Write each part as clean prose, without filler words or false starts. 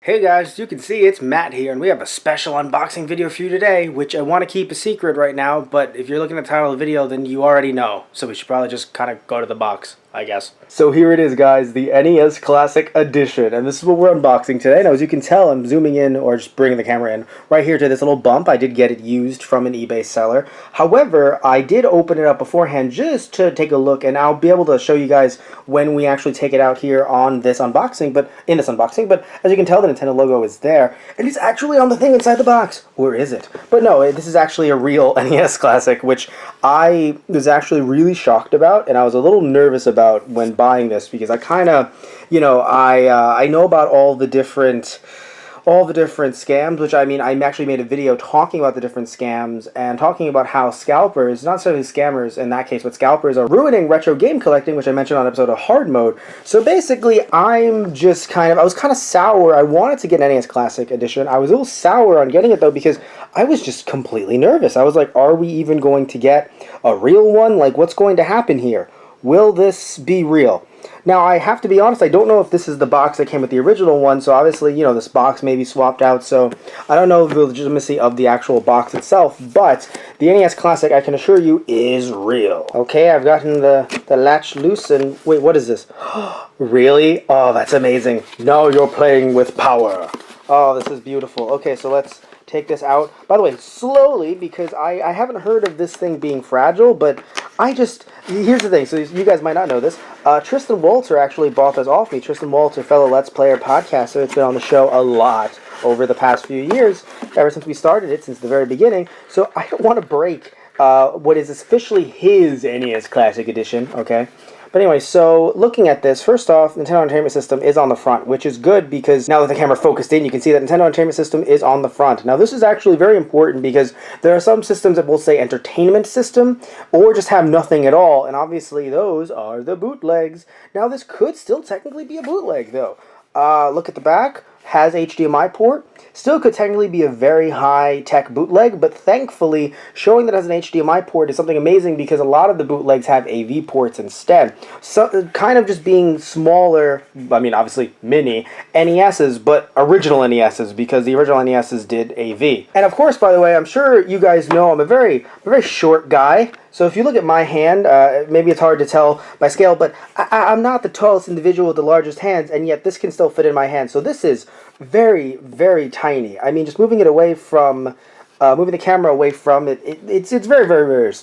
Hey guys, as you can see, it's Matt here, and we have a special unboxing video for you today, which I want to keep a secret right now, but if you're looking at the title of the video, then you already know, so we should probably just kind of go to the box, I guess. So here it is, guys, the NES Classic Edition, and this is what we're unboxing today. Now, as you can tell, I'm zooming in, or just bringing the camera in, right here to this little bump. I did get it used from an eBay seller. However, I did open it up beforehand just to take a look, and I'll be able to show you guys when we actually take it out here on this unboxing, but as you can tell, the Nintendo logo is there, and it's actually on the thing inside the box. Where is it? But no, this is actually a real NES Classic, which I was actually really shocked about, and I was a little nervous about when buying this, because I kind of, I know about all the different scams, which I actually made a video talking about the different scams and talking about how scalpers, not necessarily scammers in that case, but scalpers are ruining retro game collecting, which I mentioned on an episode of Hard Mode. So basically, I was kind of sour. I wanted to get an NES Classic Edition. I was a little sour on getting it, though, because I was just completely nervous. I was like, are we even going to get a real one? Like, what's going to happen here? Will this be real? Now, I have to be honest, I don't know if this is the box that came with the original one, so obviously, this box may be swapped out, so I don't know the legitimacy of the actual box itself, but the NES Classic, I can assure you, is real. Okay, I've gotten the latch loose, and wait, what is this? Really? Oh, that's amazing. Now you're playing with power. Oh, this is beautiful. Okay, so let's take this out. By the way, slowly, because I haven't heard of this thing being fragile, but here's the thing, so you guys might not know this. Tristan Walter actually bought this off me. Tristan Walter, fellow Let's Player podcaster, it's been on the show a lot over the past few years, ever since we started it, since the very beginning. So I don't want to break what is officially his NES Classic Edition, okay? But anyway, so looking at this, first off, Nintendo Entertainment System is on the front, which is good because now that the camera focused in, you can see that Nintendo Entertainment System is on the front. Now, this is actually very important because there are some systems that will say Entertainment System or just have nothing at all, and obviously those are the bootlegs. Now, this could still technically be a bootleg, though. Look at the back. Has HDMI port. Still could technically be a very high-tech bootleg, but thankfully, showing that it has an HDMI port is something amazing because a lot of the bootlegs have AV ports instead. So, kind of just being smaller, obviously mini NESs, but original NESs, because the original NESs did AV. And of course, by the way, I'm sure you guys know I'm a very short guy. So if you look at my hand, maybe it's hard to tell by scale, but I'm not the tallest individual with the largest hands, and yet this can still fit in my hand. So this is very, very tiny. Just moving it away from, moving the camera away from it, it's very, very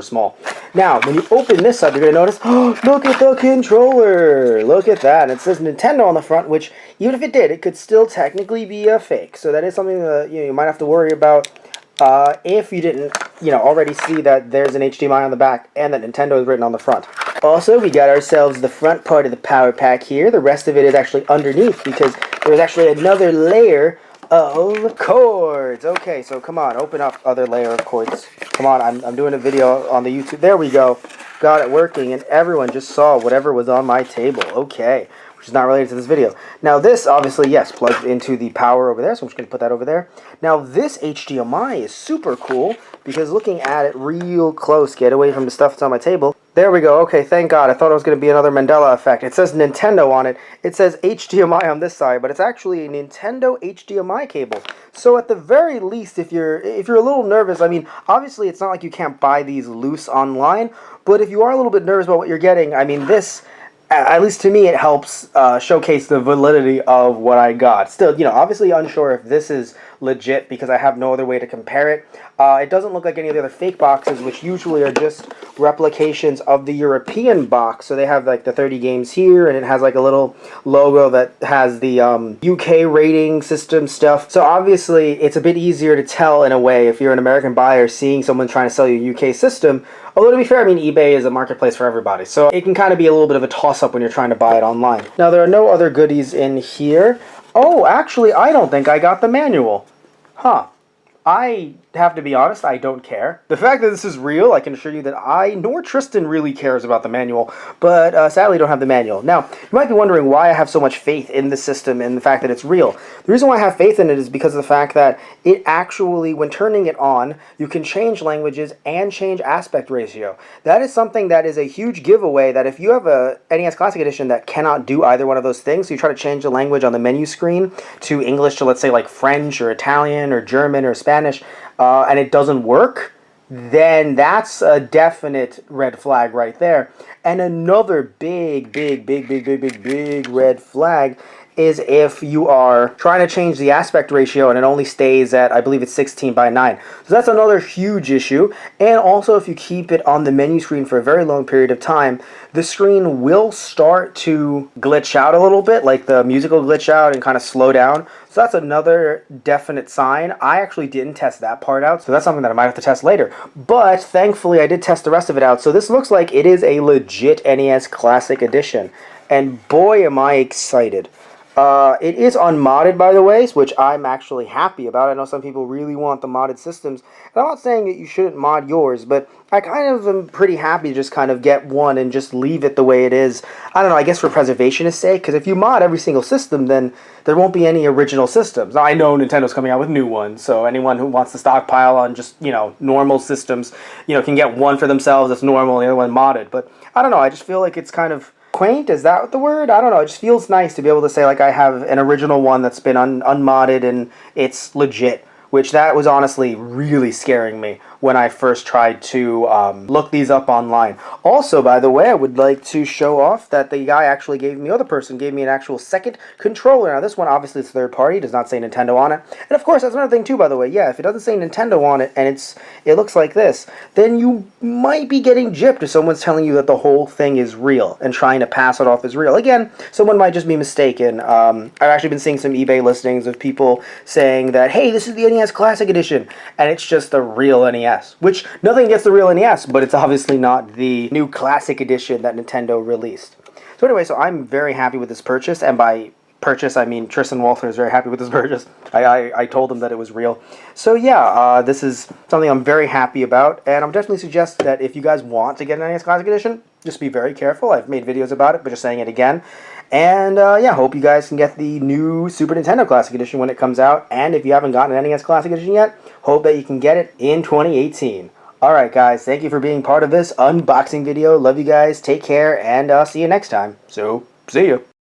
small. Now, when you open this up, you're going to notice, oh, look at the controller! Look at that. And it says Nintendo on the front, which, even if it did, it could still technically be a fake. So that is something that you might have to worry about. If you didn't, already see that there's an HDMI on the back and that Nintendo is written on the front. Also, we got ourselves the front part of the power pack here. The rest of it is actually underneath because there's actually another layer of cords. Okay, so come on, open up other layer of cords. Come on, I'm doing a video on the YouTube. There we go. Got it working, and everyone just saw whatever was on my table. Okay. Which is not related to this video. Now this, obviously, yes, plugs into the power over there, so I'm just going to put that over there. Now this HDMI is super cool, because looking at it real close, get away from the stuff that's on my table. There we go, okay, thank God, I thought it was going to be another Mandela effect. It says Nintendo on it, it says HDMI on this side, but it's actually a Nintendo HDMI cable. So at the very least, if you're a little nervous, obviously it's not like you can't buy these loose online, but if you are a little bit nervous about what you're getting, this, at least to me, it helps showcase the validity of what I got. Still, obviously unsure if this is legit because I have no other way to compare it. It doesn't look like any of the other fake boxes, which usually are just replications of the European box. So they have like the 30 games here, and it has like a little logo that has the UK rating system stuff. So obviously, it's a bit easier to tell in a way if you're an American buyer seeing someone trying to sell you a UK system. Although to be fair, eBay is a marketplace for everybody, so it can kind of be a little bit of a toss-up when you're trying to buy it online. Now, there are no other goodies in here. Oh, actually, I don't think I got the manual. Huh. I have to be honest, I don't care. The fact that this is real, I can assure you that I nor Tristan really cares about the manual, but sadly don't have the manual. Now, you might be wondering why I have so much faith in the system and the fact that it's real. The reason why I have faith in it is because of the fact that it actually, when turning it on, you can change languages and change aspect ratio. That is something that is a huge giveaway, that if you have a NES Classic Edition that cannot do either one of those things, so you try to change the language on the menu screen to English to, let's say, like French or Italian or German or Spanish, and it doesn't work, then that's a definite red flag right there. And another big red flag is if you are trying to change the aspect ratio and it only stays at, I believe it's 16:9. So that's another huge issue. And also, if you keep it on the menu screen for a very long period of time, the screen will start to glitch out a little bit, like the music will glitch out and kind of slow down. So that's another definite sign. I actually didn't test that part out, so that's something that I might have to test later. But thankfully, I did test the rest of it out. So this looks like it is a legit NES Classic Edition. And boy, am I excited. It is unmodded, by the way, which I'm actually happy about. I know some people really want the modded systems. And I'm not saying that you shouldn't mod yours, but I kind of am pretty happy to just kind of get one and just leave it the way it is. I don't know, I guess for preservationist sake, because if you mod every single system, then there won't be any original systems. Now, I know Nintendo's coming out with new ones, so anyone who wants to stockpile on just, normal systems, can get one for themselves that's normal and the other one modded. But I don't know, I just feel like it's kind of quaint, is that the word? I don't know, it just feels nice to be able to say, like, I have an original one that's been unmodded and it's legit, which that was honestly really scaring me when I first tried to look these up online. Also, by the way, I would like to show off that the guy actually gave me, an actual second controller. Now, this one obviously is third party, does not say Nintendo on it. And of course, that's another thing too, by the way. Yeah, if it doesn't say Nintendo on it and it looks like this, then you might be getting gypped if someone's telling you that the whole thing is real and trying to pass it off as real. Again, someone might just be mistaken. I've actually been seeing some eBay listings of people saying that, hey, this is the NES Classic Edition, and it's just the real NES. Which, nothing against the real NES, but it's obviously not the new Classic Edition that Nintendo released. So anyway, so I'm very happy with this purchase, and by purchase I mean Tristan Walther is very happy with this purchase. I told him that it was real. So yeah, this is something I'm very happy about, and I'm definitely suggest that if you guys want to get an NES Classic Edition, just be very careful. I've made videos about it, but just saying it again. And yeah, hope you guys can get the new Super Nintendo Classic Edition when it comes out. And if you haven't gotten an NES Classic Edition yet, hope that you can get it in 2018. Alright guys, thank you for being part of this unboxing video. Love you guys, take care, and I'll see you next time. So, see you.